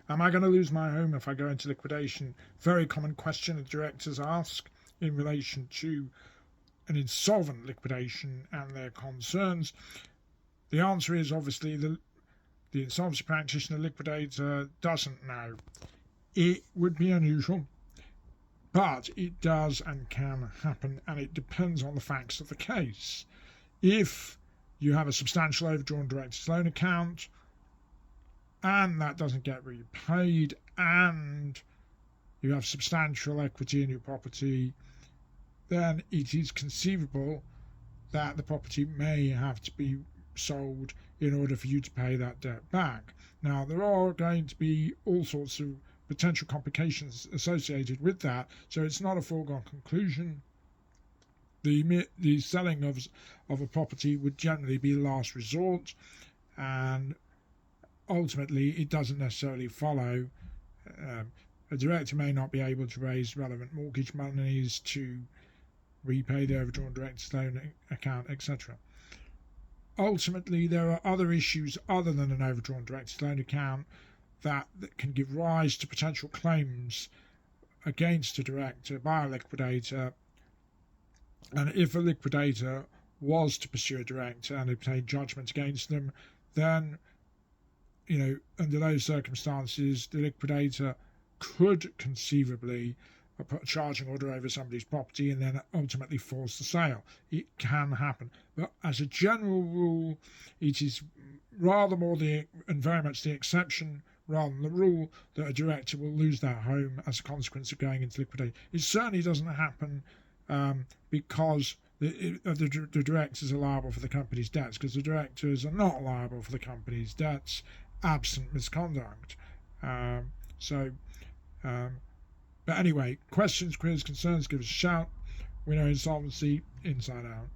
Am I going to lose my home if I go into liquidation? Very common question that directors ask in relation to an insolvent liquidation and their concerns. The answer is obviously the insolvency practitioner liquidator doesn't know. It would be unusual, but it does and can happen, and it depends on the facts of the case. If you have a substantial overdrawn director's loan account and that doesn't get repaid, and you have substantial equity in your property, then it is conceivable that the property may have to be sold in order for you to pay that debt back. Now, there are going to be all sorts of potential complications associated with that, so it's not a foregone conclusion. The selling of a property would generally be the last resort, and ultimately it doesn't necessarily follow. A director may not be able to raise relevant mortgage monies to repay the overdrawn director's loan account, etc. Ultimately, there are other issues other than an overdrawn director's loan account that can give rise to potential claims against a director by a liquidator. And if a liquidator was to pursue a director and obtain judgment against them, then, under those circumstances, the liquidator could conceivably put a charging order over somebody's property and then ultimately force the sale. It can happen. But as a general rule, it is rather more and very much the exception rather than the rule that a director will lose their home as a consequence of going into liquidation. It certainly doesn't happen because the directors are liable for the company's debts, because the directors are not liable for the company's debts absent misconduct. But anyway, questions, queries, concerns, give us a shout. We know insolvency inside out.